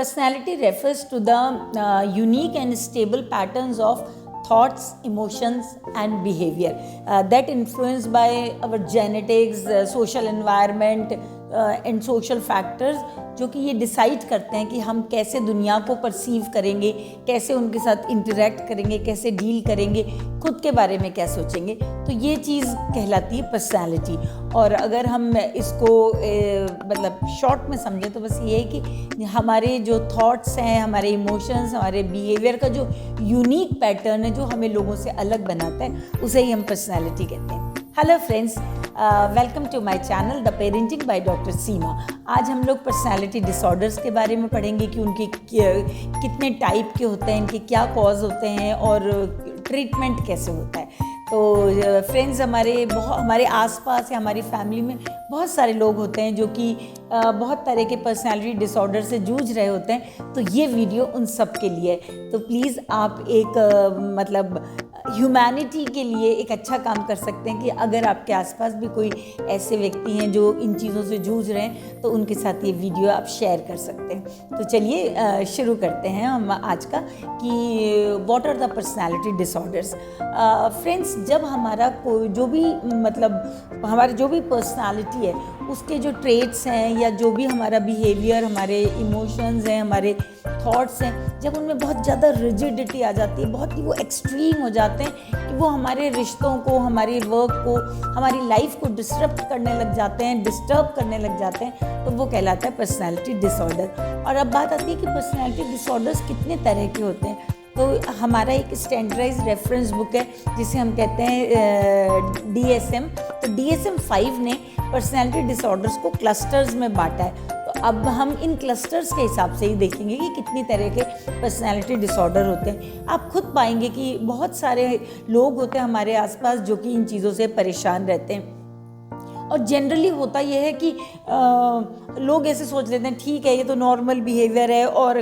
Personality refers to the unique and stable patterns of thoughts, emotions, and behavior that influenced by our genetics, social environment, and social factors, जो कि ये decide करते हैं कि हम कैसे दुनिया को परसीव करेंगे, कैसे उनके साथ इंटरेक्ट करेंगे, कैसे डील करेंगे, खुद के बारे में क्या सोचेंगे. तो ये चीज़ कहलाती है पर्सनालिटी. और अगर हम इसको मतलब शॉर्ट में समझें तो बस ये है कि हमारे जो थॉट्स हैं, हमारे इमोशंस, हमारे बिहेवियर का जो यूनिक पैटर्न है जो हमें लोगों से अलग बनाता है, उसे ही हम पर्सनालिटी कहते हैं. Hello friends, welcome to my channel the parenting by doctor Seema. आज हम लोग पर्सनालिटी डिसऑर्डर्स के बारे में पढ़ेंगे कि उनके कितने टाइप के होते हैं, इनके क्या कॉज होते हैं और ट्रीटमेंट कैसे होता है. तो फ्रेंड्स, हमारे आसपास या हमारी फैमिली में बहुत सारे लोग होते हैं जो कि बहुत तरह के पर्सनालिटी डिसऑर्डर से जूझ रहे होते हैं. तो ये वीडियो उन सब के लिए है. तो प्लीज़ आप एक मतलब ह्यूमैनिटी के लिए एक अच्छा काम कर सकते हैं कि अगर आपके आसपास भी कोई ऐसे व्यक्ति हैं जो इन चीज़ों से जूझ रहे हैं तो उनके साथ ये वीडियो आप शेयर कर सकते हैं. तो चलिए शुरू करते हैं हम आज का कि what are the personality disorders. Friends, जब हमारा कोई जो भी मतलब हमारी जो भी पर्सनालिटी है उसके जो ट्रेट्स हैं या जो भी हमारा बिहेवियर, हमारे इमोशंस हैं, हमारे थॉट्स हैं, जब उनमें बहुत ज़्यादा रिजिडिटी आ जाती है, बहुत ही वो एक्सट्रीम हो जाते हैं कि वो हमारे रिश्तों को, हमारे वर्क को, हमारी लाइफ को डिस्टर्ब करने लग जाते हैं, तो वो कहलाता है पर्सनालिटी डिसऑर्डर. और अब बात आती है कि पर्सनालिटी डिसऑर्डर्स कितने तरह के होते हैं. तो हमारा एक स्टैंडर्डाइज रेफरेंस बुक है जिसे हम कहते हैं DSM. तो DSM-5 ने पर्सनालिटी डिसऑर्डर्स को क्लस्टर्स में बांटा है. तो अब हम इन क्लस्टर्स के हिसाब से ही देखेंगे कि कितनी तरह के पर्सनालिटी डिसऑर्डर होते हैं. आप खुद पाएंगे कि बहुत सारे लोग होते हैं हमारे आसपास जो कि इन चीज़ों से परेशान रहते हैं. और जनरली होता यह है कि लोग ऐसे सोच लेते हैं ठीक है, ये तो नॉर्मल बिहेवियर है और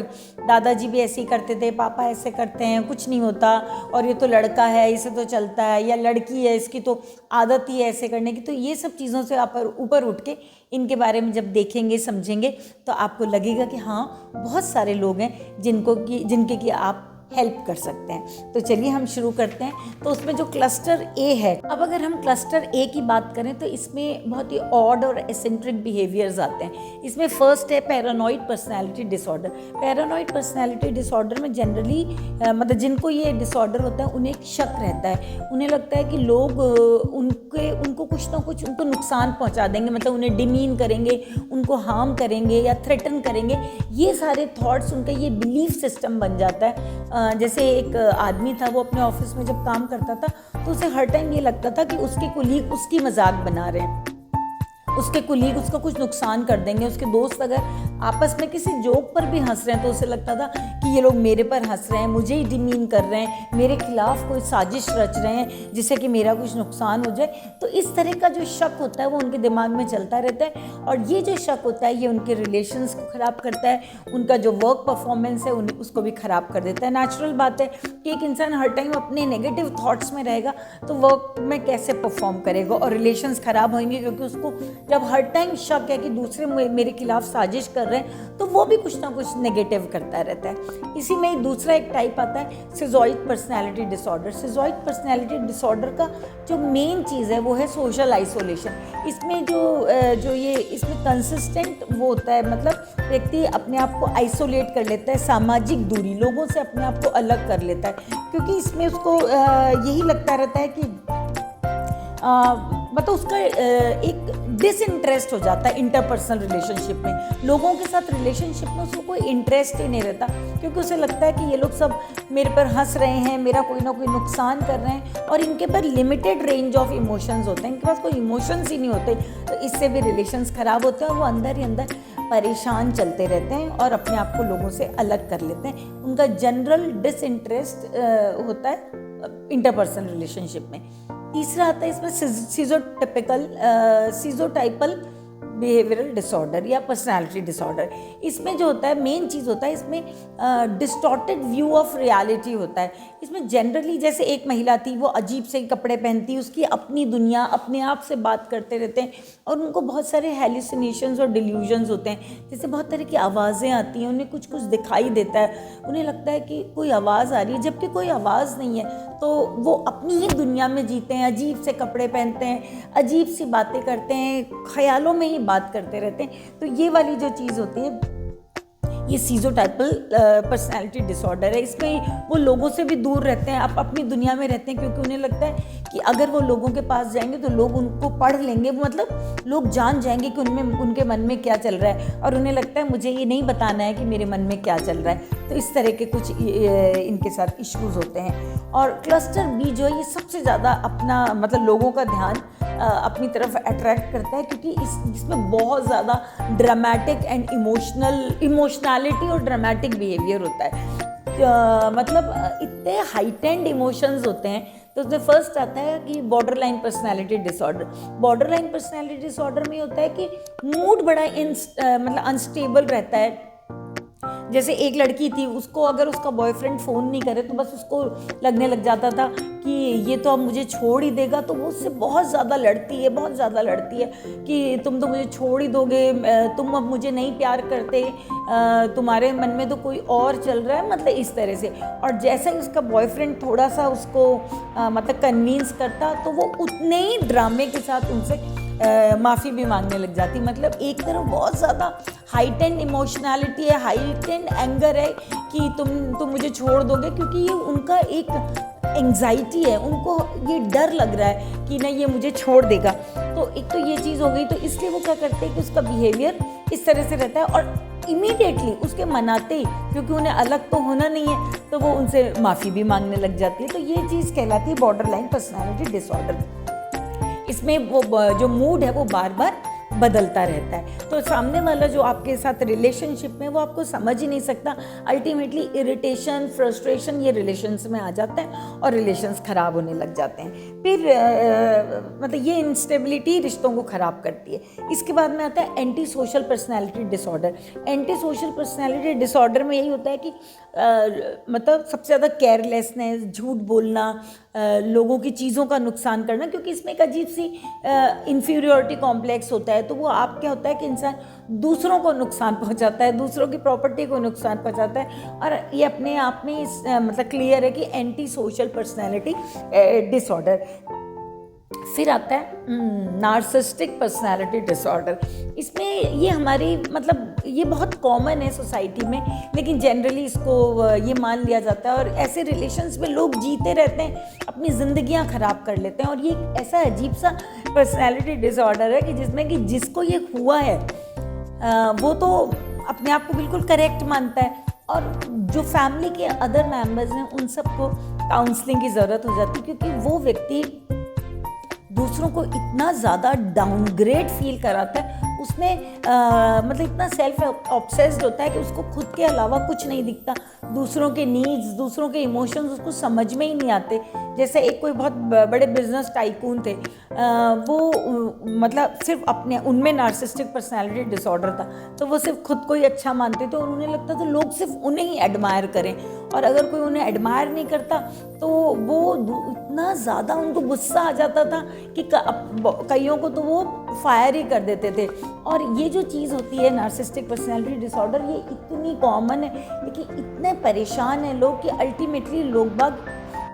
दादाजी भी ऐसे ही करते थे, पापा ऐसे करते हैं, कुछ नहीं होता, और ये तो लड़का है, इसे तो चलता है, या लड़की है, इसकी तो आदत ही है ऐसे करने की. तो ये सब चीज़ों से आप ऊपर उठ के इनके बारे में जब देखेंगे, समझेंगे, तो आपको लगेगा कि हाँ, बहुत सारे लोग हैं जिनके कि आप हेल्प कर सकते हैं. तो चलिए हम शुरू करते हैं. तो उसमें जो क्लस्टर ए है, अब अगर हम क्लस्टर ए की बात करें तो इसमें बहुत ही ऑड और एसेंट्रिक बिहेवियर्स आते हैं. इसमें फर्स्ट है paranoid personality disorder. Paranoid personality disorder में जनरली मतलब जिनको ये डिसऑर्डर होता है उन्हें एक शक रहता है, उन्हें लगता है कि लोग उनको कुछ ना कुछ उनको नुकसान पहुंचा देंगे, मतलब उन्हें डिमीन करेंगे, उनको हार्म करेंगे या थ्रेटन करेंगे. ये सारे थॉट्स, उनका ये बिलीफ सिस्टम बन जाता है. जैसे एक आदमी था, वो अपने ऑफिस में जब काम करता था तो उसे हर टाइम ये लगता था कि उसके कुलीग उसकी मजाक बना रहे हैं, उसके कुलीग उसका कुछ नुकसान कर देंगे. उसके दोस्त अगर आपस में किसी जोक पर भी हंस रहे हैं तो उसे लगता था कि ये लोग मेरे पर हंस रहे हैं, मुझे ही डिमीन कर रहे हैं, मेरे खिलाफ कोई साजिश रच रहे हैं जिससे कि मेरा कुछ नुकसान हो जाए. तो इस तरह का जो शक होता है वो उनके दिमाग में चलता रहता है. और ये जो शक होता है ये उनके रिलेशंस को ख़राब करता है, उनका जो वर्क परफॉर्मेंस है उसको भी ख़राब कर देता है. नेचुरल बात है कि एक इंसान हर टाइम अपने नेगेटिव थाट्स में रहेगा तो वर्क में कैसे परफॉर्म करेगा, और रिलेशंस ख़राब होंगे क्योंकि उसको जब हर टाइम शक है कि दूसरे मेरे खिलाफ साजिश कर रहे हैं तो वो भी कुछ ना कुछ नेगेटिव करता रहता है. इसी में ही दूसरा एक टाइप आता है सिजॉइड पर्सनालिटी डिसऑर्डर. सिजॉइड पर्सनालिटी डिसऑर्डर का जो मेन चीज़ है वो है सोशल आइसोलेशन. इसमें इसमें कंसिस्टेंट वो होता है, मतलब व्यक्ति अपने आप को आइसोलेट कर लेता है, सामाजिक दूरी, लोगों से अपने आप को अलग कर लेता है, क्योंकि इसमें उसको यही लगता रहता है कि मतलब उसका एक डिसइंटरेस्ट हो जाता है इंटरपर्सनल रिलेशनशिप में. लोगों के साथ रिलेशनशिप में उसको कोई इंटरेस्ट ही नहीं रहता, क्योंकि उसे लगता है कि ये लोग सब मेरे पर हंस रहे हैं, मेरा कोई ना कोई नुकसान कर रहे हैं, और इनके पर लिमिटेड रेंज ऑफ इमोशंस होते हैं, इनके पास कोई इमोशंस ही नहीं होते. तो इससे भी रिलेशंस ख़राब होते हैं और वो अंदर ही अंदर परेशान चलते रहते हैं और अपने आप को लोगों से अलग कर लेते हैं. उनका जनरल डिसइंटरेस्ट होता है इंटरपर्सनल रिलेशनशिप में. तीसरा आता है इसमें सीजोटाइपल बिहेवियरल डिसऑर्डर या पर्सनालिटी डिसऑर्डर। इसमें जो होता है, मेन चीज़ होता है इसमें डिस्टॉर्टेड व्यू ऑफ रियलिटी होता है। इसमें जनरली जैसे एक महिला थी, वो अजीब से कपड़े पहनती, उसकी अपनी दुनिया, अपने आप से बात करते रहते हैं और उनको बहुत सारे हेलुसिनेशंस और डिल्यूजन्स होते हैं। जैसे बहुत तरह की आवाज़ें आती हैं, उन्हें कुछ कुछ दिखाई देता है, उन्हें लगता है कि कोई आवाज़ आ रही है जबकि कोई आवाज़ नहीं है। तो वो अपनी ही दुनिया में जीते हैं, अजीब से कपड़े पहनते हैं, अजीब सी बातें करते हैं, ख्यालों में ही बात करते रहते हैं। तो ये वाली जो चीज़ होती है, ये सीजोटाइपल पर्सनालिटी डिसऑर्डर है। इसमें वो लोगों से भी दूर रहते हैं, अपनी दुनिया में रहते हैं, क्योंकि उन्हें लगता है कि अगर वो लोगों के पास जाएंगे तो लोग उनको पढ़ लेंगे, मतलब लोग जान जाएंगे कि उनके मन में क्या चल रहा है, और उन्हें लगता है मुझे ये नहीं बताना है कि मेरे मन में क्या चल रहा है। तो इस तरह के कुछ इनके साथ इश्यूज होते हैं। और क्लस्टर बी जो है, ये सबसे ज़्यादा अपना मतलब लोगों का ध्यान अपनी तरफ अट्रैक्ट करता है, क्योंकि इसमें बहुत ज़्यादा ड्रामेटिक एंड इमोशनैलिटी और ड्रामेटिक बिहेवियर होता है। मतलब इतने हाइटेंड इमोशंस होते हैं। तो उसमें फर्स्ट आता है कि borderline personality disorder. Borderline personality disorder में होता है कि मूड बड़ा मतलब अनस्टेबल रहता है। जैसे एक लड़की थी, उसको अगर उसका बॉयफ्रेंड फ़ोन नहीं करे तो बस उसको लगने लग जाता था कि ये तो अब मुझे छोड़ ही देगा। तो वो उससे बहुत ज़्यादा लड़ती है कि तुम तो मुझे छोड़ ही दोगे, तुम अब मुझे नहीं प्यार करते, तुम्हारे मन में तो कोई और चल रहा है, मतलब इस तरह से। और जैसे ही उसका बॉयफ्रेंड थोड़ा सा उसको मतलब कन्विंस करता, तो वो उतने ही ड्रामे के साथ उनसे माफ़ी भी मांगने लग जाती। मतलब एक तरफ बहुत ज़्यादा हाइटेंड इमोशनैलिटी है, हाइटेंड एंगर है कि तुम मुझे छोड़ दोगे, क्योंकि ये उनका एक एंग्जाइटी है, उनको ये डर लग रहा है कि नहीं ये मुझे छोड़ देगा। तो एक तो ये चीज़ हो गई। तो इसलिए वो क्या करते हैं कि उसका बिहेवियर इस तरह से रहता है, और इमीडिएटली उसके मनाते ही, क्योंकि उन्हें अलग तो होना नहीं है, तो वो उनसे माफ़ी भी मांगने लग जाती है। तो ये चीज़ कहलाती है बॉर्डरलाइन पर्सनालिटी डिसऑर्डर। इसमें वो जो मूड है वो बार बार बदलता रहता है। तो सामने वाला जो आपके साथ रिलेशनशिप में, वो आपको समझ ही नहीं सकता। अल्टीमेटली इरिटेशन, फ्रस्ट्रेशन ये रिलेशंस में आ जाता है और रिलेशंस ख़राब होने लग जाते हैं। फिर मतलब ये इंस्टेबिलिटी रिश्तों को ख़राब करती है। इसके बाद में आता है anti social personality disorder. Anti social personality disorder में यही होता है कि मतलब सबसे ज़्यादा केयरलेसनेस, झूठ बोलना, लोगों की चीज़ों का नुकसान करना, क्योंकि इसमें एक अजीब सी इन्फीरियोरिटी कॉम्प्लेक्स होता है। तो वो आप क्या होता है कि इंसान दूसरों को नुकसान पहुंचाता है, दूसरों की प्रॉपर्टी को नुकसान पहुंचाता है। और ये अपने आप में मतलब क्लियर है कि एंटी सोशल पर्सनैलिटी डिसऑर्डर। फिर आता है नार्सिसिस्टिक पर्सनालिटी डिसऑर्डर। इसमें ये हमारी मतलब ये बहुत कॉमन है सोसाइटी में, लेकिन जनरली इसको ये मान लिया जाता है, और ऐसे रिलेशंस में लोग जीते रहते हैं, अपनी ज़िंदगियां ख़राब कर लेते हैं। और ये ऐसा अजीब सा पर्सनालिटी डिसऑर्डर है कि जिसमें कि जिसको ये हुआ है वो तो अपने आप को बिल्कुल करेक्ट मानता है, और जो फैमिली के अदर मेंबर्स हैं उन सबको काउंसलिंग की ज़रूरत हो जाती है, क्योंकि वो व्यक्ति दूसरों को इतना ज़्यादा डाउनग्रेड फील कराता है। उसमें मतलब इतना सेल्फ ऑब्सेस्ड होता है कि उसको खुद के अलावा कुछ नहीं दिखता। दूसरों के नीड्स, दूसरों के इमोशंस उसको समझ में ही नहीं आते। जैसे एक कोई बहुत बड़े बिजनेस टाइकून थे, वो मतलब सिर्फ अपने, उनमें नार्सिसिस्टिक पर्सनालिटी डिसऑर्डर था। तो वो सिर्फ खुद को ही अच्छा मानते थे, और उन्हें लगता था लोग सिर्फ उन्हें ही एडमायर करें, और अगर कोई उन्हें एडमायर नहीं करता तो वो इतना ज़्यादा उनको गुस्सा आ जाता था कि कईयों को तो वो फायर ही कर देते थे। और ये जो चीज़ होती है नार्सिसिस्टिक पर्सनालिटी डिसऑर्डर, ये इतनी कॉमन है, लेकिन इतने परेशान हैं लोग कि अल्टीमेटली लोग बाग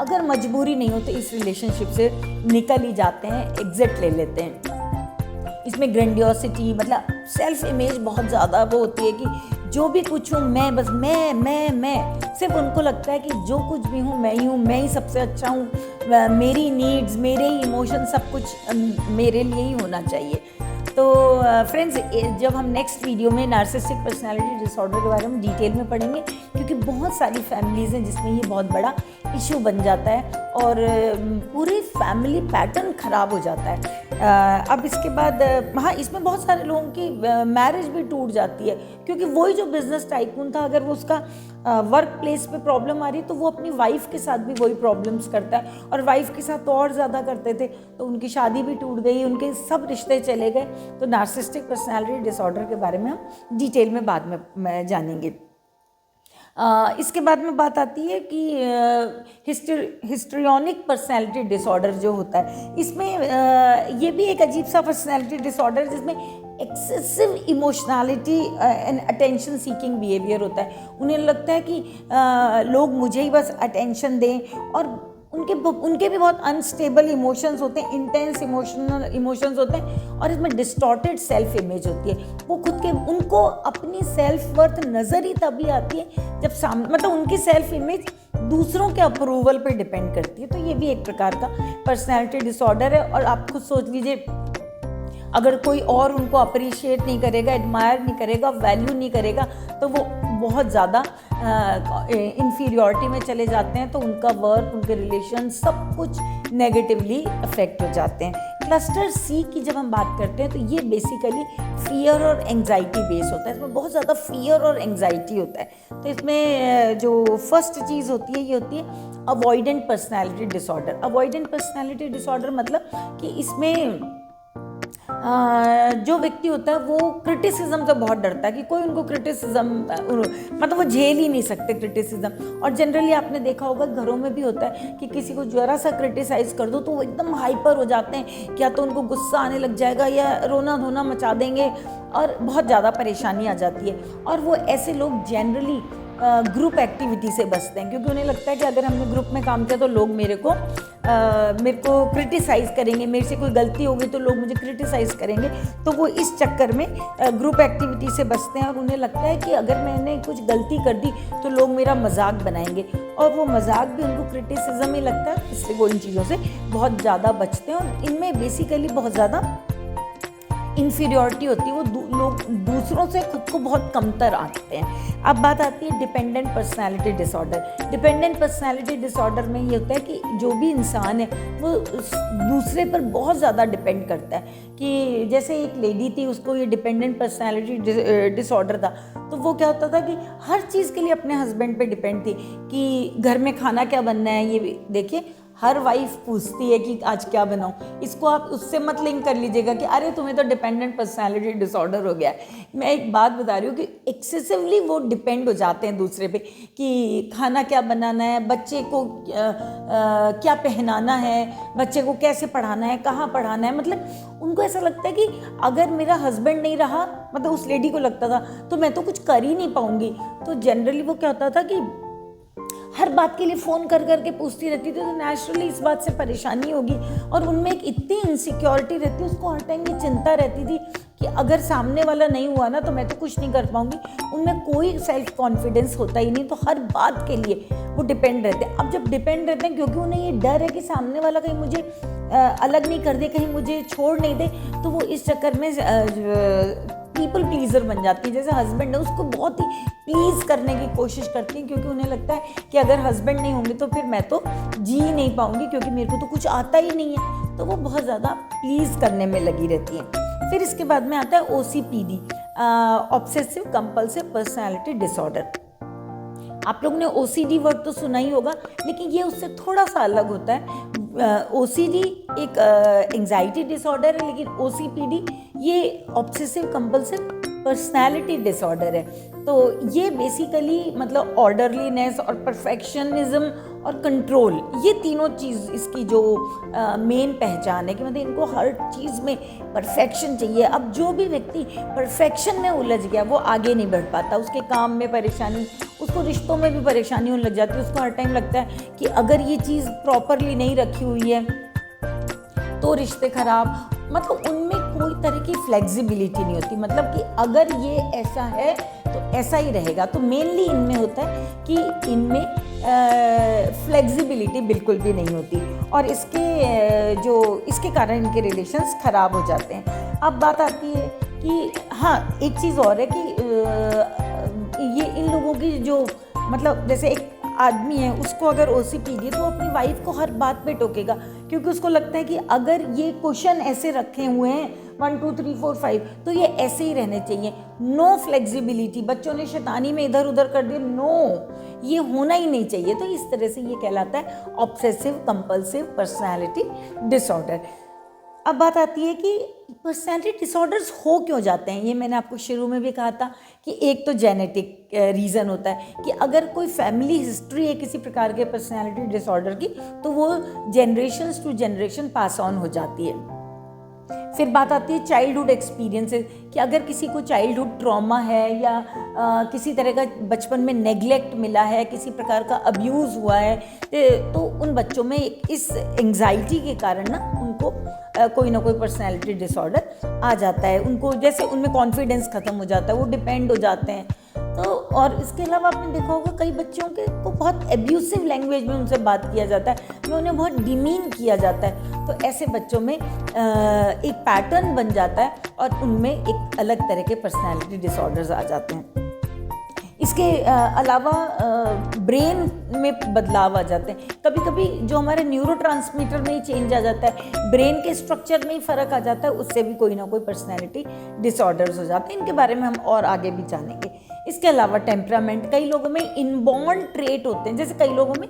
अगर मजबूरी नहीं हो तो इस रिलेशनशिप से निकल ही जाते हैं, एग्जिट ले लेते हैं। इसमें ग्रैंडियोसिटी मतलब सेल्फ इमेज बहुत ज़्यादा वो होती है कि जो भी कुछ हूँ मैं, बस मैं सिर्फ उनको लगता है कि जो कुछ भी हूँ मैं ही सबसे अच्छा हूँ, मेरी नीड्स, मेरे ही इमोशन, सब कुछ मेरे लिए ही होना चाहिए। तो फ्रेंड्स, जब हम नेक्स्ट वीडियो में नार्सिसिस्टिक पर्सनालिटी डिसऑर्डर के बारे में डिटेल में पढ़ेंगे, क्योंकि बहुत सारी फैमिलीज़ हैं जिसमें ये बहुत बड़ा इशू बन जाता है और पूरी फैमिली पैटर्न ख़राब हो जाता है। अब इसके बाद हाँ, इसमें बहुत सारे लोगों की मैरिज भी टूट जाती है, क्योंकि वही जो बिज़नेस टाइकून था, अगर वो उसका वर्क प्लेस पे प्रॉब्लम आ रही है तो वो अपनी वाइफ के साथ भी वही प्रॉब्लम्स करता है, और वाइफ के साथ तो और ज़्यादा करते थे, तो उनकी शादी भी टूट गई, उनके सब रिश्ते चले गए। तो नार्सिसिस्टिक पर्सनालिटी डिसऑर्डर के बारे में हम डिटेल में बाद में जानेंगे। इसके बाद में बात आती है कि हिस्ट्रियोनिक पर्सनैलिटी डिसऑर्डर जो होता है, इसमें ये भी एक अजीब सा पर्सनैलिटी डिसऑर्डर है जिसमें excessive emotionality and attention seeking behaviour होता है। उन्हें लगता है कि लोग मुझे ही बस अटेंशन दें, और उनके भी बहुत अनस्टेबल इमोशंस होते हैं, इंटेंस इमोशंस होते हैं, और इसमें डिस्टॉर्टेड सेल्फ इमेज होती है। वो खुद के उनको अपनी सेल्फ वर्थ नज़र ही तभी आती है जब सामने, मतलब उनकी सेल्फ इमेज दूसरों के अप्रूवल पे डिपेंड करती है। तो ये भी एक प्रकार का पर्सनैलिटी डिसऑर्डर है। और आप खुद सोच लीजिए, अगर कोई और उनको अप्रिशिएट नहीं करेगा, एडमायर नहीं करेगा, वैल्यू नहीं करेगा, तो वो बहुत ज़्यादा इन्फीरियॉरिटी में चले जाते हैं, तो उनका वर्क, उनके रिलेशन सब कुछ नेगेटिवली अफेक्ट हो जाते हैं। क्लस्टर सी की जब हम बात करते हैं तो ये बेसिकली फियर और एंग्जाइटी बेस होता है। इसमें बहुत ज़्यादा फियर और एंग्जाइटी होता है। तो इसमें जो फर्स्ट चीज़ होती है, ये होती है avoidant personality disorder. Avoidant personality disorder मतलब कि इसमें जो व्यक्ति होता है वो क्रिटिसिज्म से बहुत डरता है, कि कोई उनको क्रिटिसिज्म, मतलब वो झेल ही नहीं सकते क्रिटिसिज्म। और जनरली आपने देखा होगा घरों में भी होता है कि किसी को जरा सा क्रिटिसाइज कर दो तो वो एकदम हाइपर हो जाते हैं, क्या तो उनको गुस्सा आने लग जाएगा या रोना धोना मचा देंगे, और बहुत ज़्यादा परेशानी आ जाती है। और वो ऐसे लोग जनरली ग्रुप एक्टिविटी से बचते हैं, क्योंकि उन्हें लगता है कि अगर हमने ग्रुप में काम किया तो लोग मेरे को क्रिटिसाइज़ करेंगे, मेरे से कोई गलती होगी तो लोग मुझे क्रिटिसाइज़ करेंगे। तो वो इस चक्कर में ग्रुप एक्टिविटी से बचते हैं, और उन्हें लगता है कि अगर मैंने कुछ गलती कर दी तो लोग मेरा मजाक बनाएंगे, और वो मजाक भी उनको क्रिटिसिज्म ही लगता है, इसलिए वो इन चीज़ों से बहुत ज़्यादा बचते हैं। और इनमें बेसिकली बहुत ज़्यादा इन्फीरियॉरिटी होती है, वो लोग दूसरों से खुद को बहुत कमतर आते हैं। अब बात आती है dependent personality disorder. Dependent personality disorder में ये होता है कि जो भी इंसान है वो दूसरे पर बहुत ज़्यादा डिपेंड करता है। कि जैसे एक लेडी थी, उसको ये डिपेंडेंट पर्सनालिटी डिसऑर्डर था, तो वो क्या होता था कि हर चीज़ के लिए अपने हस्बैंड पे डिपेंड थी, कि घर में खाना क्या बनना है। ये देखिए, हर वाइफ पूछती है कि आज क्या बनाऊं। इसको आप उससे मत लिंक कर लीजिएगा कि अरे तुम्हें तो डिपेंडेंट पर्सनालिटी डिसऑर्डर हो गया है। मैं एक बात बता रही हूँ कि एक्सेसिवली वो डिपेंड हो जाते हैं दूसरे पे, कि खाना क्या बनाना है, बच्चे को क्या पहनाना है, बच्चे को कैसे पढ़ाना है, कहाँ पढ़ाना है। मतलब उनको ऐसा लगता है कि अगर मेरा हस्बैंड नहीं रहा, मतलब उस लेडी को लगता था, तो मैं तो कुछ कर ही नहीं पाऊंगी। तो जनरली वो क्या होता था कि हर बात के लिए फ़ोन कर करके पूछती रहती थी, तो नेचुरली इस बात से परेशानी होगी। और उनमें एक इतनी इनसिक्योरिटी रहती, उसको हर टाइम ये चिंता रहती थी कि अगर सामने वाला नहीं हुआ ना तो मैं तो कुछ नहीं कर पाऊंगी। उनमें कोई सेल्फ कॉन्फिडेंस होता ही नहीं, तो हर बात के लिए वो डिपेंड रहते हैं। अब जब डिपेंड रहते हैं, क्योंकि उन्हें ये डर है कि सामने वाला कहीं मुझे अलग नहीं कर दे, कहीं मुझे छोड़ नहीं दे, तो वो इस चक्कर में पीपल प्लीजर बन जाती है। जैसे हस्बैंड है, उसको बहुत ही प्लीज़ करने की कोशिश करती हैं, क्योंकि उन्हें लगता है कि अगर हस्बैंड नहीं होंगे तो फिर मैं तो जी नहीं पाऊंगी, क्योंकि मेरे को तो कुछ आता ही नहीं है। तो वो बहुत ज़्यादा प्लीज़ करने में लगी रहती हैं। फिर इसके बाद में आता है OCPD, obsessive compulsive personality disorder. आप लोग ने OCD वर्ड तो सुना ही होगा, लेकिन ये उससे थोड़ा सा अलग होता है। OCD एक एंग्जाइटी डिसऑर्डर है, लेकिन OCPD ये ऑब्सेसिव कंपल्सिव पर्सनैलिटी डिसऑर्डर है। तो ये बेसिकली मतलब ऑर्डरलीनेस और परफेक्शनिज्म और कंट्रोल, ये तीनों चीज़ इसकी जो मेन पहचान है, कि मतलब इनको हर चीज़ में परफेक्शन चाहिए। अब जो भी व्यक्ति परफेक्शन में उलझ गया वो आगे नहीं बढ़ पाता, उसके काम में परेशानी, उसको रिश्तों में भी परेशानी होने लग जाती है। उसको हर टाइम लगता है कि अगर ये चीज़ प्रॉपरली नहीं रखी हुई है तो रिश्ते खराब, मतलब उनमें कोई तरह की फ्लेक्सिबिलिटी नहीं होती, मतलब कि अगर ये ऐसा है तो ऐसा ही रहेगा। तो मेनली इनमें होता है कि इनमें फ्लेक्सिबिलिटी बिल्कुल भी नहीं होती, और इसके कारण इनके रिलेशंस खराब हो जाते हैं। अब बात आती है कि हाँ, एक चीज़ और है कि ये इन लोगों की जो, मतलब जैसे एक आदमी है, उसको अगर OCPD है तो वो अपनी वाइफ को हर बात पे टोकेगा क्योंकि उसको लगता है कि अगर ये क्वेश्चन ऐसे रखे हुए हैं 1 2 3 4 5 तो ये ऐसे ही रहने चाहिए। नो फ्लेक्सिबिलिटी, बच्चों ने शैतानी में इधर उधर कर दिया, नो, ये होना ही नहीं चाहिए। तो इस तरह से ये कहलाता है ऑब्सेसिव कंपल्सिव पर्सनैलिटी डिसऑर्डर। अब बात आती है कि पर्सनैलिटी डिसऑर्डर्स हो क्यों जाते हैं। ये मैंने आपको शुरू में भी कहा था कि एक तो जेनेटिक रीज़न होता है कि अगर कोई फैमिली हिस्ट्री है किसी प्रकार के पर्सनैलिटी डिसऑर्डर की तो वो generations to generation pass on हो जाती है। फिर बात आती है चाइल्डहुड एक्सपीरियंसेस कि अगर किसी को चाइल्डहुड ट्रॉमा है या किसी तरह का बचपन में नेग्लेक्ट मिला है, किसी प्रकार का अब्यूज़ हुआ है, तो उन बच्चों में इस एंग्जाइटी के कारण ना उनको कोई ना कोई पर्सनैलिटी डिसऑर्डर आ जाता है। उनको जैसे उनमें कॉन्फिडेंस ख़त्म हो जाता है, वो डिपेंड हो जाते हैं। तो और इसके अलावा आपने देखा होगा कई बच्चों के को बहुत एब्यूसिव लैंग्वेज में उनसे बात किया जाता है या उन्हें बहुत डिमीन किया जाता है। तो ऐसे बच्चों में एक पैटर्न बन जाता है और उनमें एक अलग तरह के पर्सनैलिटी डिसऑर्डर्स आ जाते हैं। इसके अलावा ब्रेन में बदलाव आ जाते हैं। कभी कभी जो हमारे न्यूरोट्रांसमीटर में ही चेंज आ जाता है, ब्रेन के स्ट्रक्चर में ही फ़र्क आ जाता है, उससे भी कोई ना कोई पर्सनैलिटी डिसऑर्डर्स हो जाते हैं। इनके बारे में हम और आगे भी जानेंगे। इसके अलावा टेम्परामेंट, कई लोगों में इनबॉर्न ट्रेट होते हैं, जैसे कई लोगों में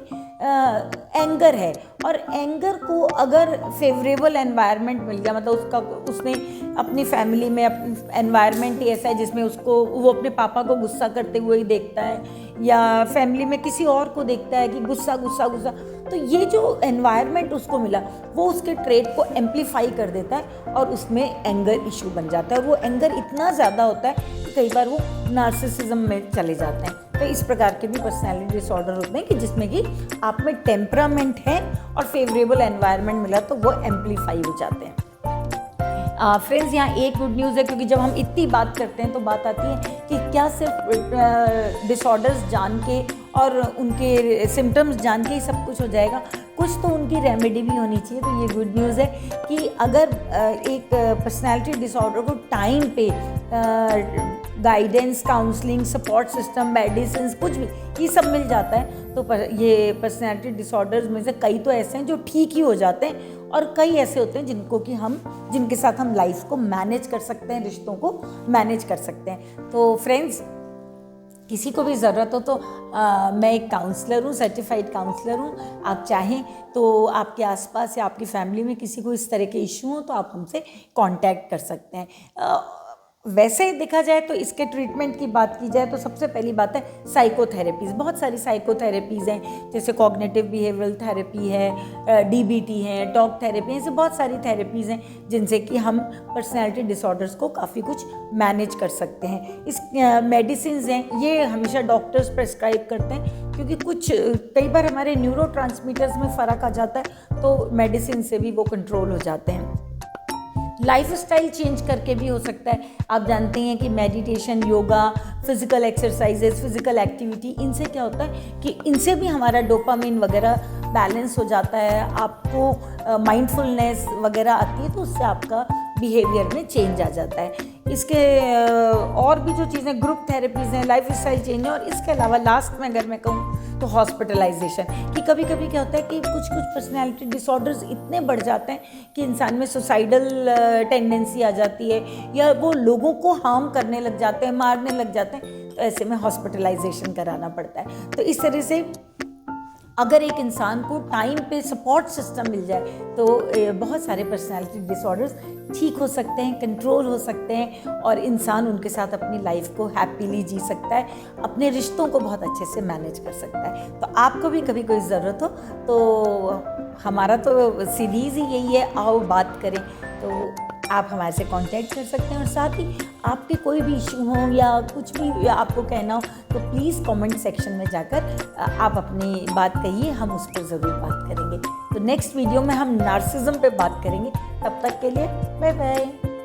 एंगर है और एंगर को अगर फेवरेबल एनवायरनमेंट मिल गया, मतलब उसने अपनी फैमिली में एनवायरनमेंट ही ऐसा है जिसमें वो अपने पापा को गुस्सा करते हुए ही देखता है या फैमिली में किसी और को देखता है कि गुस्सा गुस्सा गुस्सा, तो ये जो एनवायरनमेंट उसको मिला वो उसके ट्रेट को एम्पलीफाई कर देता है और उसमें एंगर इशू बन जाता है। और वो एंगर इतना ज़्यादा होता है कि कई बार वो नार्सिसिज्म में चले जाते हैं। तो इस प्रकार के भी पर्सनैलिटी डिसऑर्डर होते हैं कि जिसमें कि आप में टेम्परामेंट है और फेवरेबल एनवायरनमेंट मिला तो वो एम्पलीफाई हो जाते हैं। फ्रेंड्स, यहाँ एक गुड न्यूज़ है, क्योंकि जब हम इतनी बात करते हैं तो बात आती है कि क्या सिर्फ डिसऑर्डर्स जान के और उनके सिम्टम्स जान के ही सब कुछ हो जाएगा, कुछ तो उनकी रेमेडी भी होनी चाहिए। तो ये गुड न्यूज़ है कि अगर एक पर्सनैलिटी डिसऑर्डर को टाइम पे guidance, counselling, support system, medicine, कुछ भी ये सब मिल जाता है तो ये पर्सनैलिटी डिसऑर्डर्स में से कई तो ऐसे हैं जो ठीक ही हो जाते हैं और कई ऐसे होते हैं जिनके साथ हम लाइफ को मैनेज कर सकते हैं, रिश्तों को मैनेज कर सकते हैं। तो फ्रेंड्स, किसी को भी ज़रूरत हो तो मैं एक काउंसलर हूँ, सर्टिफाइड काउंसलर हूँ। आप चाहें तो आपके आसपास या आपकी फैमिली में किसी को इस तरह के इशू हो तो आप हमसे कांटेक्ट कर सकते हैं। वैसे देखा जाए तो इसके ट्रीटमेंट की बात की जाए तो सबसे पहली बात है साइकोथेरेपीज़। बहुत सारी साइकोथेरेपीज़ हैं, जैसे कॉग्निटिव बिहेवियरल थेरेपी है, डीबीटी है, टॉक थेरेपी है, ऐसे बहुत सारी थेरेपीज़ हैं जिनसे कि हम पर्सनैलिटी डिसऑर्डर्स को काफ़ी कुछ मैनेज कर सकते हैं। इस मेडिसिन हैं, ये हमेशा डॉक्टर्स प्रेस्क्राइब करते हैं क्योंकि कई बार हमारे न्यूरोट्रांसमीटर्स में फ़र्क आ जाता है तो मेडिसिन से भी वो कंट्रोल हो जाते हैं। लाइफस्टाइल चेंज करके भी हो सकता है। आप जानते हैं कि meditation, yoga, physical exercises, physical activity, इनसे क्या होता है कि इनसे भी हमारा डोपामिन वगैरह बैलेंस हो जाता है, आपको माइंडफुलनेस वगैरह आती है तो उससे आपका बिहेवियर में चेंज आ जाता है। इसके और भी जो चीज़ें ग्रुप थेरेपीज़ हैं, लाइफस्टाइल चेंज है। और इसके अलावा लास्ट में अगर मैं कहूँ तो हॉस्पिटलाइजेशन, कि कभी कभी क्या होता है कि कुछ पर्सनैलिटी डिसऑर्डर्स इतने बढ़ जाते हैं कि इंसान में सुसाइडल टेंडेंसी आ जाती है या वो लोगों को हार्म करने लग जाते हैं, मारने लग जाते हैं, तो ऐसे में हॉस्पिटलाइजेशन कराना पड़ता है। तो इस तरह से अगर एक इंसान को टाइम पे सपोर्ट सिस्टम मिल जाए तो बहुत सारे पर्सनैलिटी डिसऑर्डर्स ठीक हो सकते हैं, कंट्रोल हो सकते हैं और इंसान उनके साथ अपनी लाइफ को हैप्पीली जी सकता है, अपने रिश्तों को बहुत अच्छे से मैनेज कर सकता है। तो आपको भी कभी कोई ज़रूरत हो तो हमारा तो सीरीज़ ही यही है, आओ बात करें, तो आप हमारे से कांटेक्ट कर सकते हैं। और साथ ही आपके कोई भी इशू हो या कुछ भी आपको कहना हो तो प्लीज़ कमेंट सेक्शन में जाकर आप अपनी बात कहिए, हम उस पर ज़रूर बात करेंगे। तो नेक्स्ट वीडियो में हम नार्सिज्म पे बात करेंगे। तब तक के लिए बाय बाय।